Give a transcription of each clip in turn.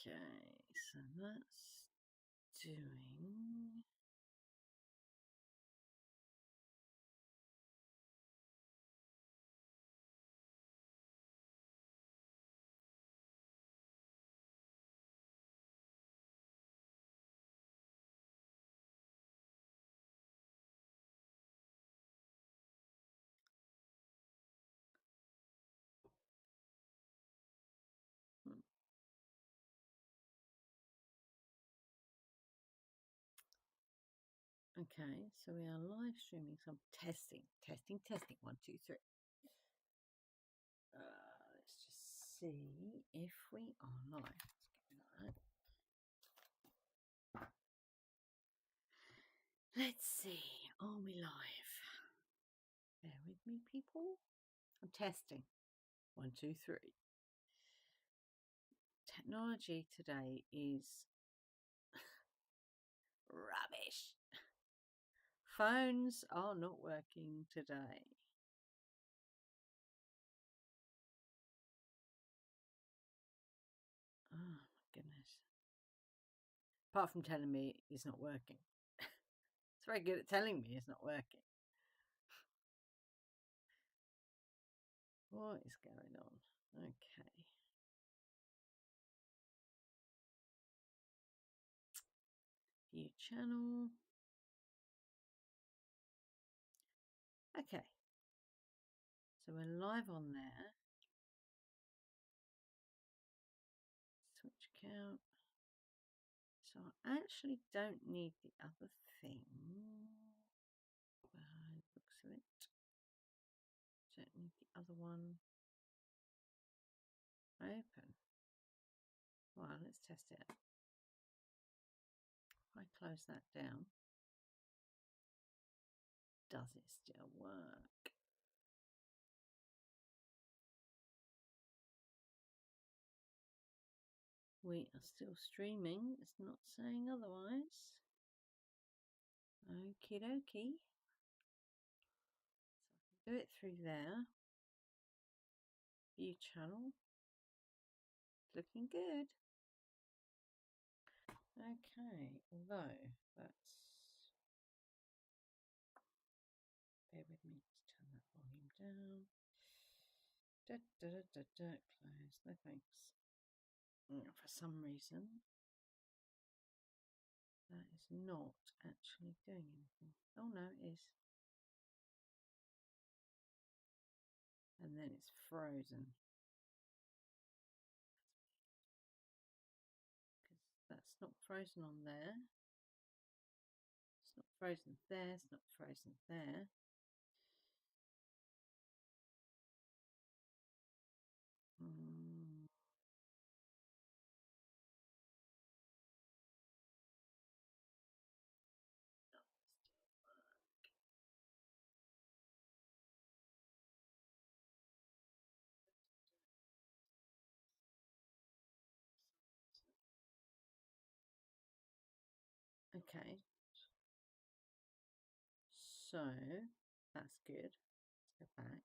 Okay, so that's doing. Okay, so we are live streaming some testing. 1, 2, 3. Let's just see if we are live. Let's get that. Let's see, are we live? Bear with me, people. I'm testing. 1, 2, 3. Technology today is rubbish. Phones are not working today. Oh my goodness. Apart from telling me it's not working. It's very good at telling me it's not working. What is going on? Okay. View channel. Okay. So we're live on there. Switch account. So I actually don't need the other thing. By the looks of it. Don't need the other one. Open. Well, let's test it. If I close that down, does it still work? We are still streaming. It's not saying otherwise. Okie dokie. So I can do it through there. View channel. Looking good. Okay, although that's. Bear with me, let's turn that volume down. Close. No thanks. For some reason, that is not actually doing anything. Oh no, it is. And then it's frozen. Because that's not frozen on there. It's not frozen there. It's not frozen there. Okay. So that's good. Let's go back.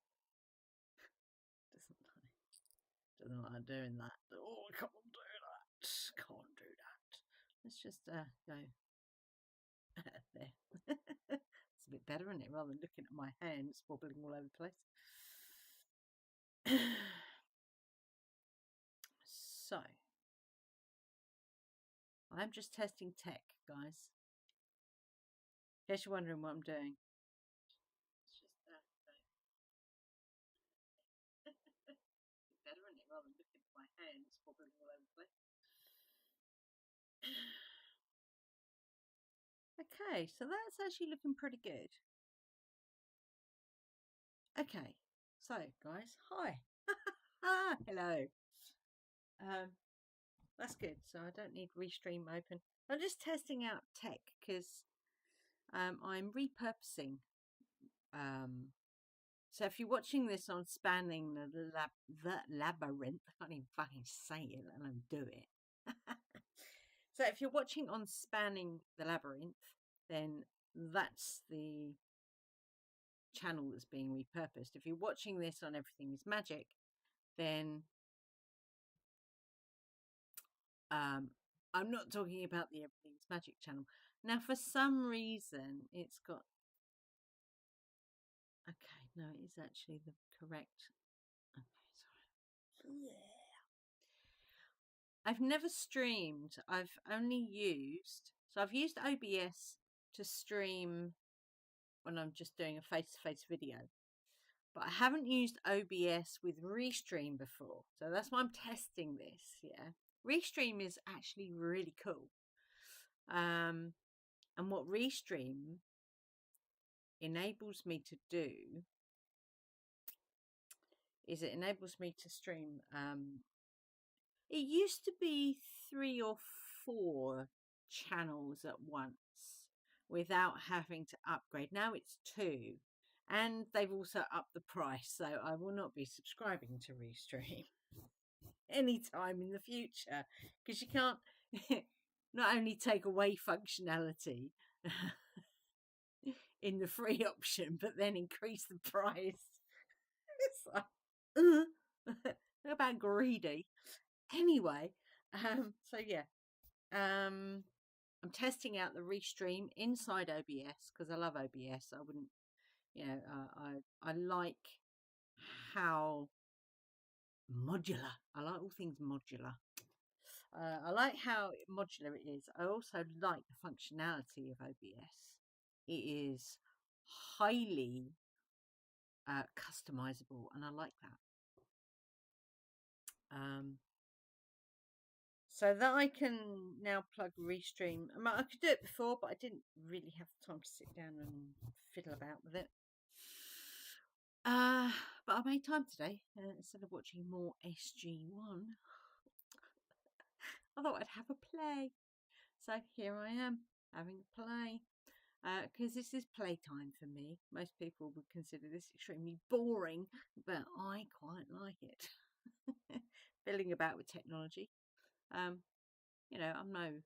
Doesn't like doing that. Oh, I can't do that. Can't do that. Let's just go there. It's a bit better, isn't it? Rather than looking at my hands wobbling all over the place. So, I'm just testing tech, guys. In case you're wondering what I'm doing. It's just better, isn't it? Rather than looking at my hands wobbling all over the place. Okay, so that's actually looking pretty good. Okay, so guys, hi. Hello. That's good. So I don't need restream open. I'm just testing out tech because I'm repurposing. So if you're watching this on Spanning the Labyrinth, I can't even fucking say it, let alone do it. So if you're watching on Spanning the Labyrinth, then that's the channel that's being repurposed. If you're watching this on Everything is Magic, then I'm not talking about the Everything's Magic channel. Now, for some reason, it's got... Okay, no, it is actually the correct... Okay, sorry. Yeah. I've never streamed. I've only used... So I've used OBS to stream when I'm just doing a face-to-face video. But I haven't used OBS with Restream before. So that's why I'm testing this, yeah. Restream is actually really cool. And what Restream enables me to do is it enables me to stream... it used to be 3 or 4 channels at once without having to upgrade. Now it's 2. And they've also upped the price, so I will not be subscribing to Restream anytime in the future, because you can't not only take away functionality in the free option, but then increase the price. It's like, talk about greedy. Anyway, so yeah, I'm testing out the Restream inside OBS because I love OBS. I wouldn't, you know, I like how modular. I like all things modular. I like how modular it is. I also like the functionality of OBS. It is highly customizable, and I like that. So that I can now plug Restream. I mean, I could do it before, but I didn't really have the time to sit down and fiddle about with it. But I made time today instead of watching more SG1. I thought I'd have a play. So here I am having a play. Because this is playtime for me. Most people would consider this extremely boring, but I quite like it. Fiddling about with technology. You know, I'm no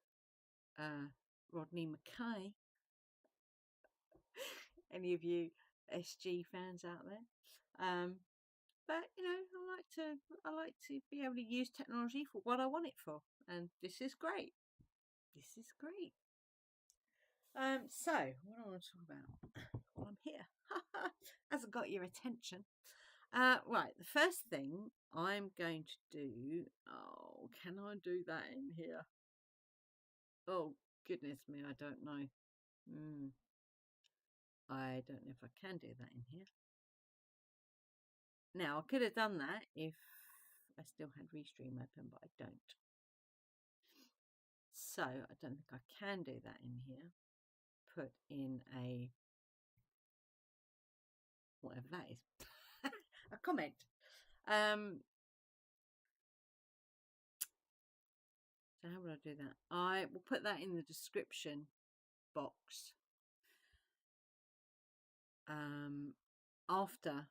Rodney McKay. Any of you SG fans out there? But you know, I like to be able to use technology for what I want it for, and this is great. This is great. So what do I want to talk about while I'm here? Hasn't got your attention. Right, the first thing I'm going to do... Oh, can I do that in here? Oh, goodness me, I don't know. I don't know if I can do that in here. Now, I could have done that if I still had Restream open, but I don't. So, I don't think I can do that in here. Put in a... whatever that is. A comment. So how would I do that? I will put that in the description box after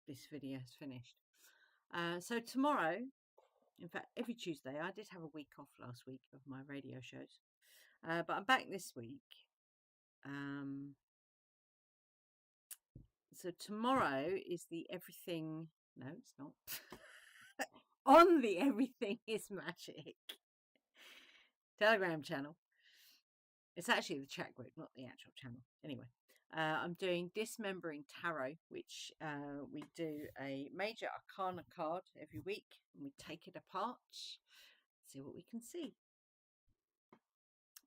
this video is finished. So tomorrow, in fact every Tuesday, I did have a week off last week of my radio shows, but I'm back this week. So tomorrow is the Everything... No, it's not. On the Everything is Magic Telegram channel. It's actually the chat group, not the actual channel. Anyway, I'm doing Dismembering Tarot, which we do a major arcana card every week, and we take it apart, see what we can see.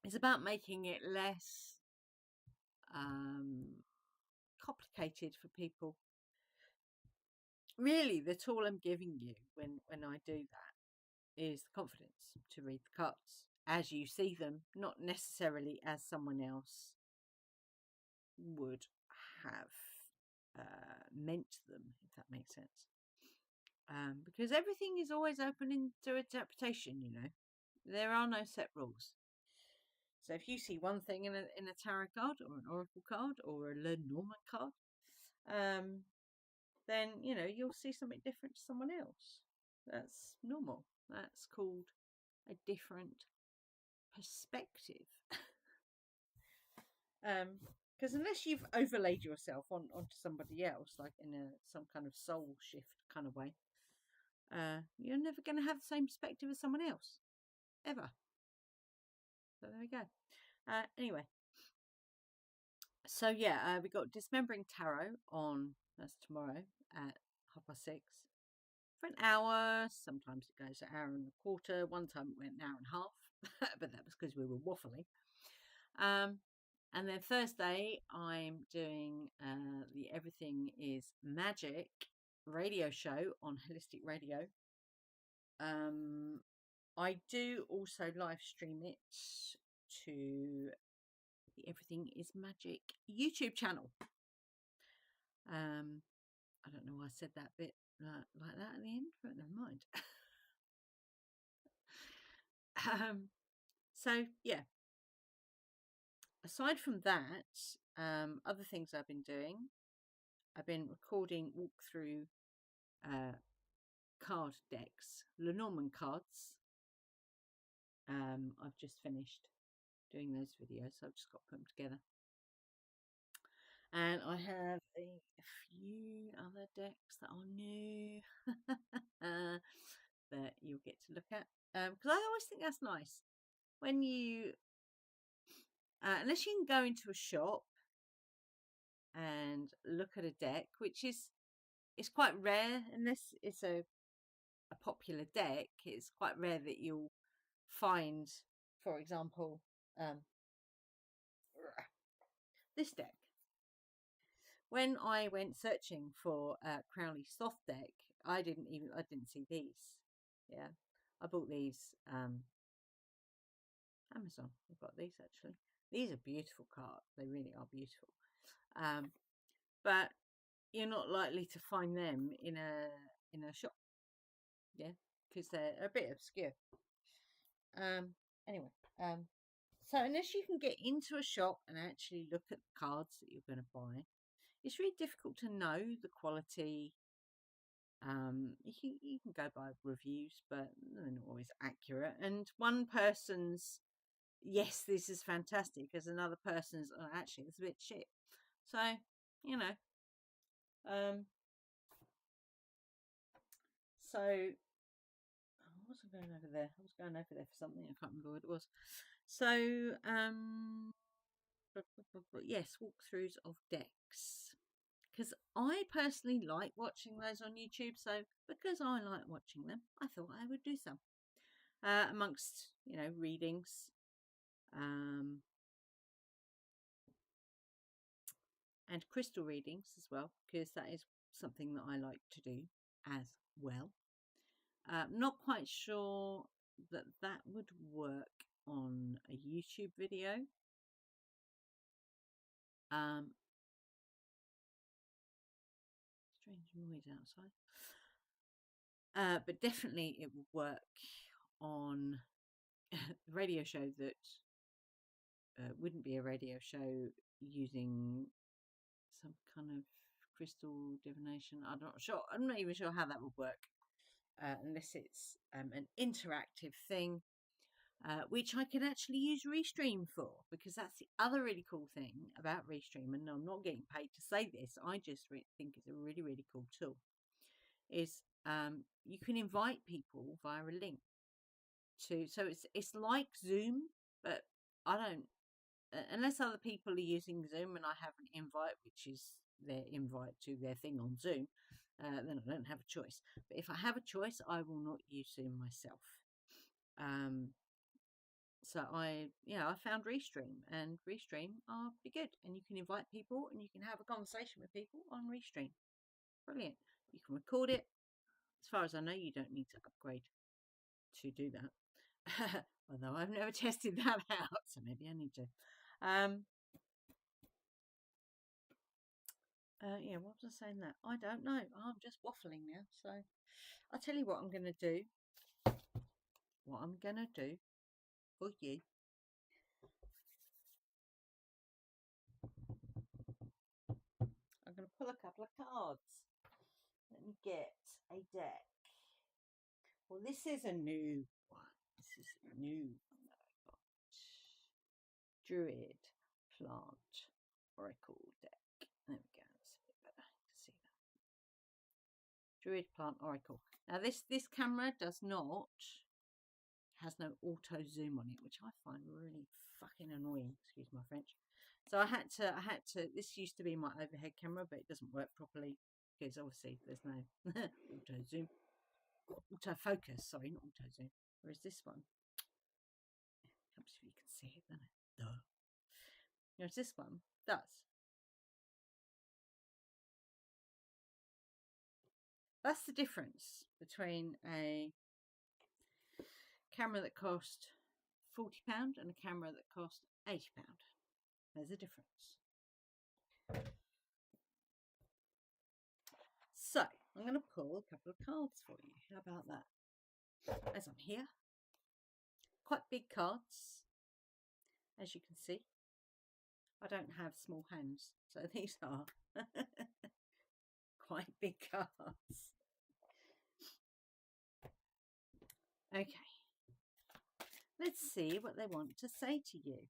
It's about making it less complicated for people. Really, the tool I'm giving you when I do that is the confidence to read the cards as you see them, not necessarily as someone else would have meant them, if that makes sense. Because everything is always open into interpretation, you know. There are no set rules. So if you see one thing in a tarot card or an oracle card or a Lenormand card, then, you know, you'll see something different to someone else. That's normal. That's called a different perspective. Because unless you've overlaid yourself onto somebody else, like in some kind of soul shift kind of way, you're never going to have the same perspective as someone else. ever. So there we go. Anyway, so yeah, we got Dismembering Tarot on, that's tomorrow at 6:30 for an hour. Sometimes it goes an hour and a quarter. One time it went an hour and a half, but that was because we were waffling. And then Thursday, I'm doing the Everything is Magic radio show on Holistic Radio. I do also live stream it to the Everything is Magic YouTube channel. I don't know why I said that bit like that at the end, but never mind. So yeah, aside from that, other things I've been doing, I've been recording walkthrough card decks, Lenormand cards. I've just finished doing those videos, so I've just got to put them together. And I have a few other decks that are new that you'll get to look at. Because I always think that's nice when you, unless you can go into a shop and look at a deck, which is, it's quite rare unless it's a popular deck. It's quite rare that you'll find, for example, this deck. When I went searching for Crowley soft deck, I didn't see these. Yeah, I bought these Amazon. I've got these actually. These are beautiful cards. They really are beautiful. But you're not likely to find them in a shop. Yeah, because they're a bit obscure. Anyway, so unless you can get into a shop and actually look at the cards that you're going to buy, it's really difficult to know the quality. You can go by reviews, but they're not always accurate. And one person's, yes, this is fantastic, as another person's, oh, actually, it's a bit shit. So, you know, so I wasn't going over there. I was going over there for something. I can't remember what it was. So, yes, walkthroughs of decks. Because I personally like watching those on YouTube. So, because I like watching them, I thought I would do some. Amongst, readings. And crystal readings as well, because that is something that I like to do as well. Not quite sure that would work on a YouTube video. Strange noise outside. But definitely it would work on the radio show that wouldn't be a radio show using some kind of crystal divination. I'm not even sure how that would work. Unless it's an interactive thing, which I can actually use Restream for, because that's the other really cool thing about Restream, and I'm not getting paid to say this, I just think it's a really, really cool tool, is you can invite people via a link so it's like Zoom, but I don't, unless other people are using Zoom and I have an invite, which is their invite to their thing on Zoom, then I don't have a choice. But if I have a choice, I will not use Zoom myself. So I found Restream, and Restream are pretty good, and you can invite people and you can have a conversation with people on Restream. Brilliant. You can record it. As far as I know, you don't need to upgrade to do that. Although I've never tested that out, so maybe I need to. Yeah, what was I saying that? I don't know. I'm just waffling now. So I'll tell you what I'm going to do. What I'm going to do for you. I'm going to pull a couple of cards. Let me get a deck. Well, this is a new one. This is a new one that I got. Druid Plant Oracle Deck. There we go. That's a bit better to see that. Druid Plant Oracle. Now this camera does not has no auto zoom on it, which I find really fucking annoying. Excuse my French. So I had to. This used to be my overhead camera, but it doesn't work properly because obviously there's no auto zoom, auto focus. Sorry, not auto zoom. Whereas this one, helps if you can see it, doesn't it? Duh. Whereas this one does. That's the difference between a camera that cost £40 and a camera that cost £80. There's a difference. So I'm going to pull a couple of cards for you. How about that? As I'm here, quite big cards, as you can see. I don't have small hands, so these are quite big cards. Okay, let's see what they want to say to you.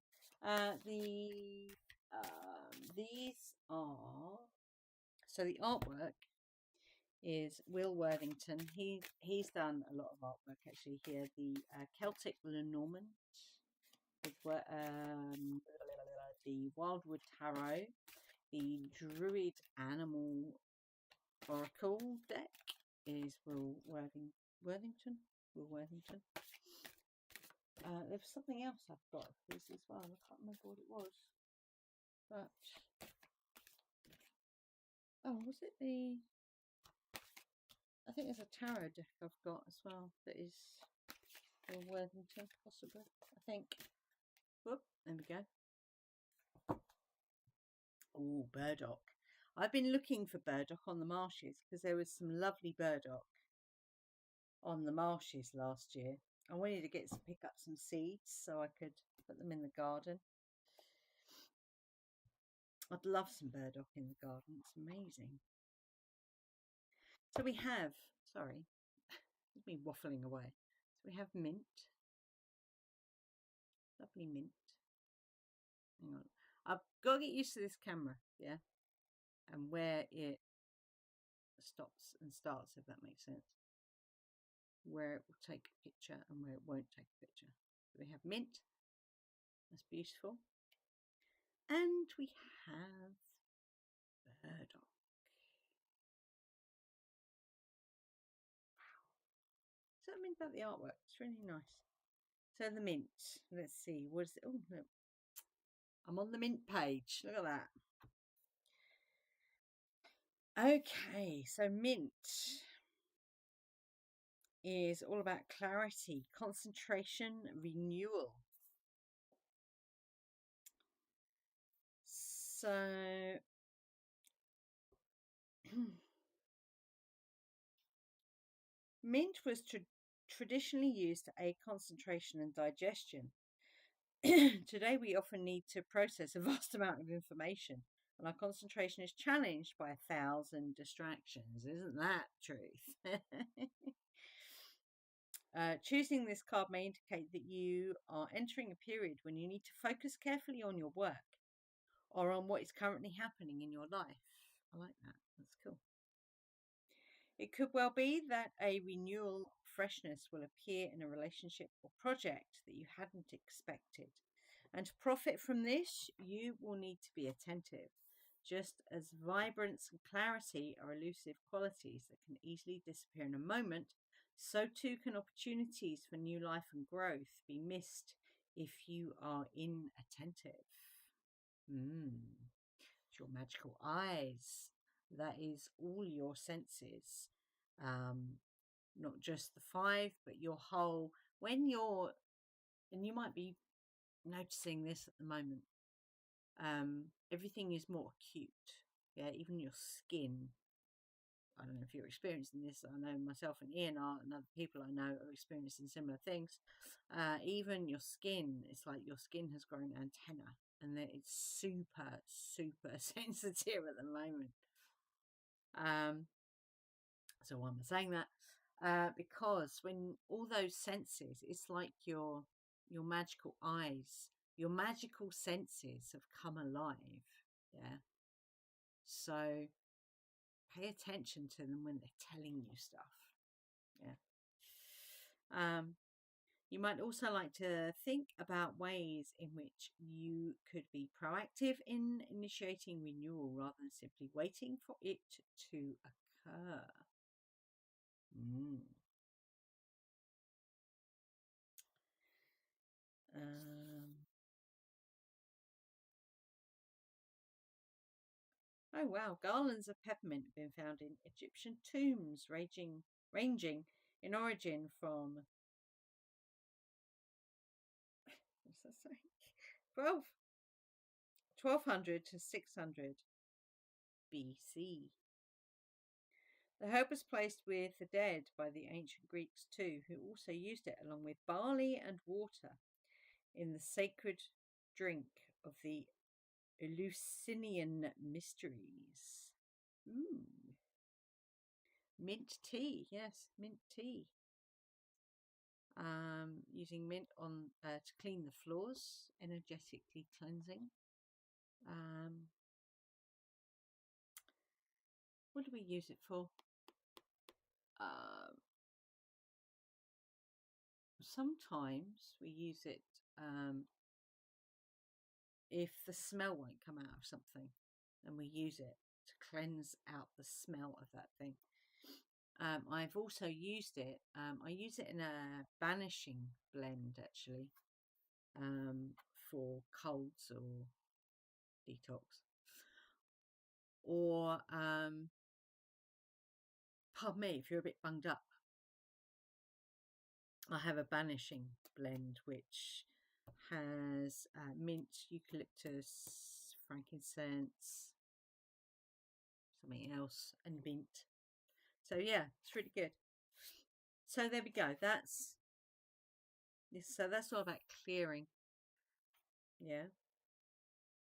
These are, so the artwork is Will Worthington. He's done a lot of artwork actually here. The Celtic Lenormand, with the Wildwood Tarot, the Druid Animal Oracle Deck is Will Worthington. Will Worthington. There was something else I've got of his as well. I can't remember what it was. But oh, was it the? I think there's a tarot deck I've got as well that is Will Worthington, possibly. I think. Whoop, there we go. Oh, burdock. I've been looking for burdock on the marshes because there was some lovely burdock on the marshes last year. I wanted to pick up some seeds so I could put them in the garden. I'd love some burdock in the garden. It's amazing. So we have, sorry, it's me waffling away. So we have mint. Lovely mint. Hang on. I've got to get used to this camera, yeah? And where it stops and starts, if that makes sense. Where it will take a picture and where it won't take a picture. So we have mint. That's beautiful. And we have burdock. Wow. Something about the artwork. It's really nice. So the mint. Let's see. What is it? Oh, look. I'm on the mint page. Look at that. Okay, so mint is all about clarity, concentration, renewal. So mint was traditionally used to aid concentration and digestion. Today we often need to process a vast amount of information, and our concentration is challenged by 1,000 distractions. Isn't that truth? Choosing this card may indicate that you are entering a period when you need to focus carefully on your work or on what is currently happening in your life. I like that. That's cool. It could well be that a renewal freshness will appear in a relationship or project that you hadn't expected. And to profit from this, you will need to be attentive. Just as vibrance and clarity are elusive qualities that can easily disappear in a moment, so too can opportunities for new life and growth be missed if you are inattentive. It's your magical eyes. That is all your senses. Not just the 5, but your whole, when you're, and you might be noticing this at the moment, everything is more acute. Yeah, even your skin. I don't know if you're experiencing this. I know myself and Ian are, and other people I know are experiencing similar things. Even your skin, it's like your skin has grown antenna, and that it's super, super sensitive at the moment. So why am I saying that? Because when all those senses, it's like your magical eyes, your magical senses have come alive. Yeah. So pay attention to them when they're telling you stuff. Yeah. You might also like to think about ways in which you could be proactive in initiating renewal rather than simply waiting for it to occur. Oh wow, garlands of peppermint have been found in Egyptian tombs, ranging in origin from 1200 to 600 BC. The herb was placed with the dead by the ancient Greeks too, who also used it along with barley and water in the sacred drink of the Eleusinian mysteries. Ooh. Mint tea, yes, mint tea. Using mint on to clean the floors, energetically cleansing. What do we use it for? Sometimes we use it if the smell won't come out of something, and we use it to cleanse out the smell of that thing. I've also used it. I use it in a banishing blend, actually, for colds or detox. Or, pardon me, if you're a bit bunged up, I have a banishing blend which has mint, eucalyptus, frankincense, something else, and mint. So yeah, it's really good. So there we go. That's all about clearing. Yeah.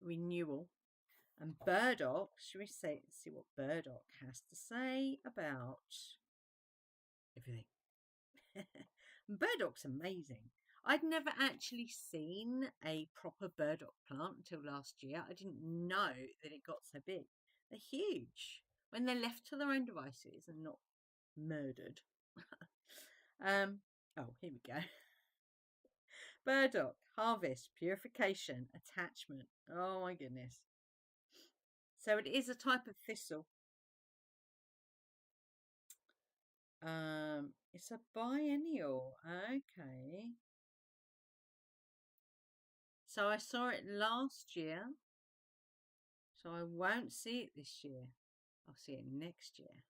Renewal. And burdock, should we see what burdock has to say about everything? Burdock's amazing. I'd never actually seen a proper burdock plant until last year. I didn't know that it got so big. They're huge when they're left to their own devices and not murdered. Oh, here we go. Burdock, harvest, purification, attachment. Oh my goodness. So it is a type of thistle. It's a biennial. Okay. So I saw it last year. So I won't see it this year. I'll see it next year.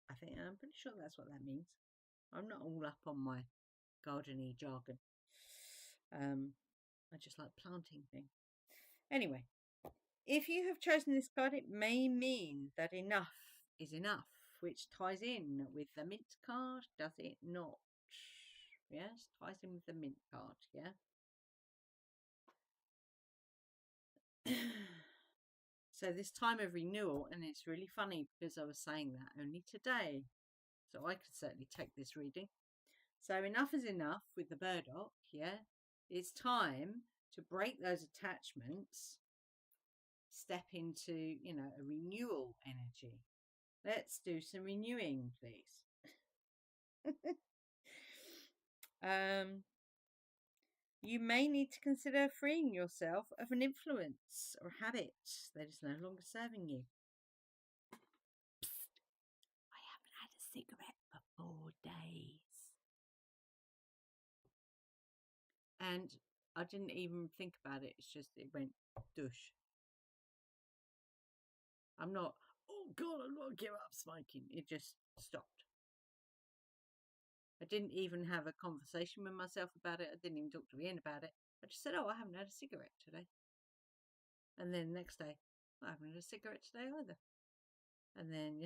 I'm pretty sure that's what that means. I'm not all up on my gardening jargon. I just like planting things. Anyway, if you have chosen this card, it may mean that enough is enough, which ties in with the mint card, does it not? Yes, ties in with the mint card, yeah? So this time of renewal, and it's really funny because I was saying that only today, so I could certainly take this reading. So enough is enough with the burdock, yeah? It's time to break those attachments, step into, a renewal energy. Let's do some renewing, please. You may need to consider freeing yourself of an influence or habit that is no longer serving you. I haven't had a cigarette for 4 days. And I didn't even think about it. It's just, it went douche. I'm not, oh God, I'm not give up smoking. It just stopped. I didn't even have a conversation with myself about it. I didn't even talk to Ian about it. I just said, oh, I haven't had a cigarette today. And then next day, I haven't had a cigarette today either. And then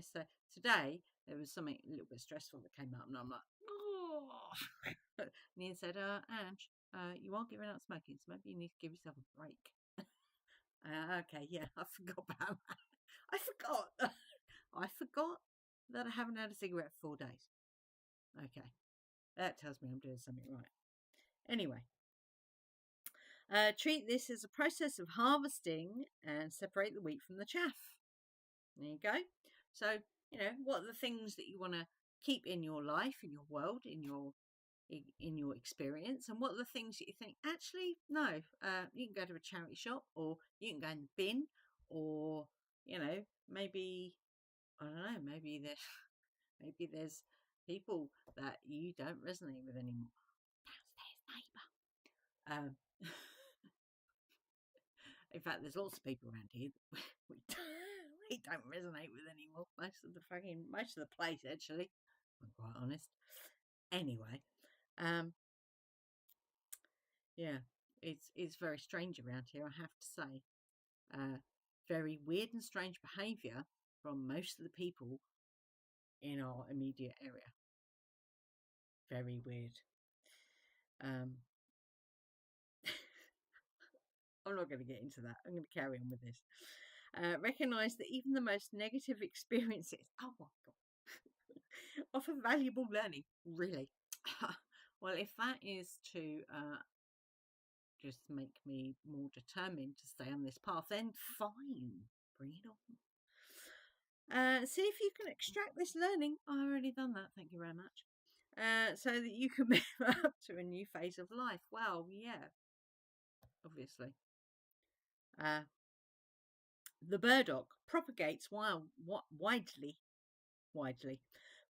today, there was something a little bit stressful that came up, and I'm like, oh. And Ian said, Ange, you are giving up smoking, so maybe you need to give yourself a break. Okay, yeah, I forgot about that. I forgot that I haven't had a cigarette for 4 days. Okay, that tells me I'm doing something right. Anyway, treat this as a process of harvesting and separate the wheat from the chaff. There you go. So, what are the things that you want to keep in your life, in your world, in your, in your experience, and what are the things that you think, actually, no, you can go to a charity shop, or you can go in the bin, or, you know, maybe, I don't know, maybe there's people that you don't resonate with anymore. Downstairs neighbour. In fact, there's lots of people around here that we don't resonate with anymore. Most of the place, actually. I'm quite honest. Anyway, yeah, it's very strange around here, I have to say. Very weird and strange behaviour from most of the people in our immediate area. Very weird. I'm not going to get into that. I'm going to carry on with this. Recognise that even the most negative experiences, oh my God, offer valuable learning. Really? Well, if that is to just make me more determined to stay on this path, then fine, bring it on. See if you can extract this learning. I've already done that, thank you very much. So that you can move up to a new phase of life. Well, yeah, obviously. The burdock propagates widely,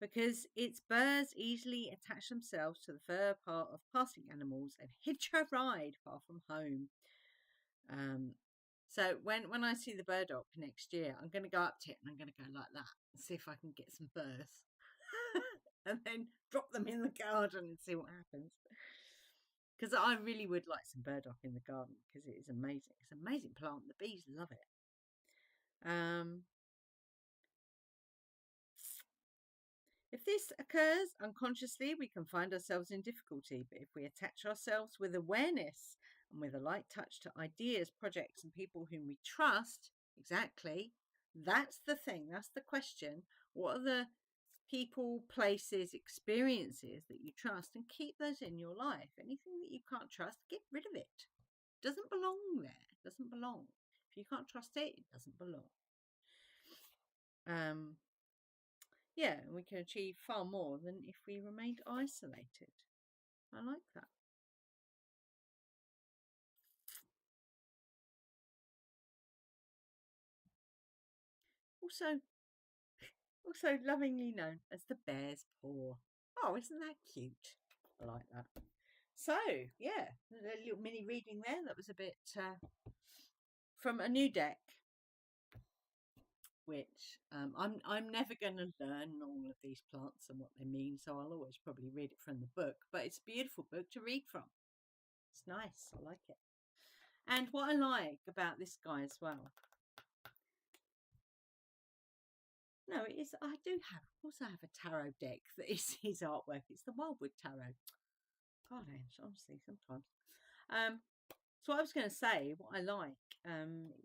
because its burrs easily attach themselves to the fur part of passing animals and hitch a ride far from home. So when I see the burdock next year, I'm going to go up to it and I'm going to go like that and see if I can get some burrs. And then drop them in the garden and see what happens. Because I really would like some burdock in the garden, because it is amazing. It's an amazing plant. The bees love it. If this occurs unconsciously, we can find ourselves in difficulty. But if we attach ourselves with awareness and with a light touch to ideas, projects, and people whom we trust, exactly, that's the thing. That's the question. What are the people, places, experiences that you trust, and keep those in your life? Anything that you can't trust, get rid of it. It doesn't belong there. It doesn't belong. If you can't trust it, it doesn't belong. Yeah, we can achieve far more than if we remained isolated. I like that. Also lovingly known as the bear's paw. Oh, isn't that cute? I like that. So, yeah, a little mini reading there. That was a bit from a new deck, which I'm never going to learn all of these plants and what they mean, so I'll always probably read it from the book. But it's a beautiful book to read from. It's nice. I like it. And what I like about this guy as well. No, it is. I also have a tarot deck that is his artwork. It's the Wildwood Tarot. God, honestly, sometimes. So what I was going to say, what I like,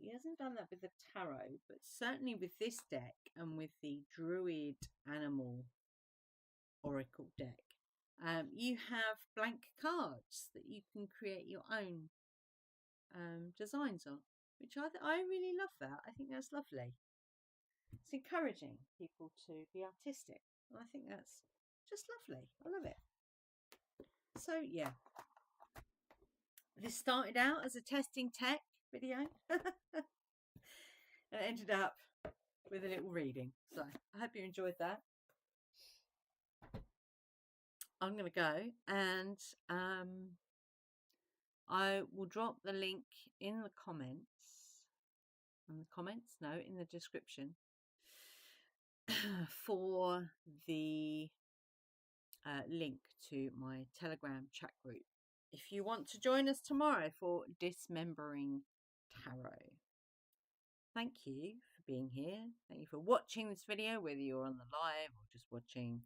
he hasn't done that with the tarot, but certainly with this deck and with the Druid Animal Oracle Deck, you have blank cards that you can create your own designs on, which I really love that. I think that's lovely. It's encouraging people to be artistic. And I think that's just lovely. I love it. So, yeah. This started out as a testing tech video. And it ended up with a little reading. So, I hope you enjoyed that. I'm going to go and I will drop the link in the comments. In the description for the link to my Telegram chat group if you want to join us tomorrow for Dismembering Tarot. Thank you for being here. Thank you for watching this video, whether you're on the live or just watching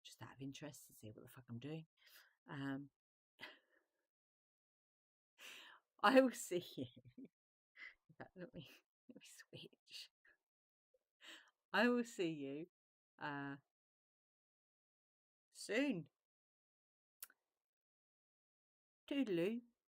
just out of interest to see what the fuck I'm doing. I will see you. In fact, let me switch. I will see you soon. Toodaloo.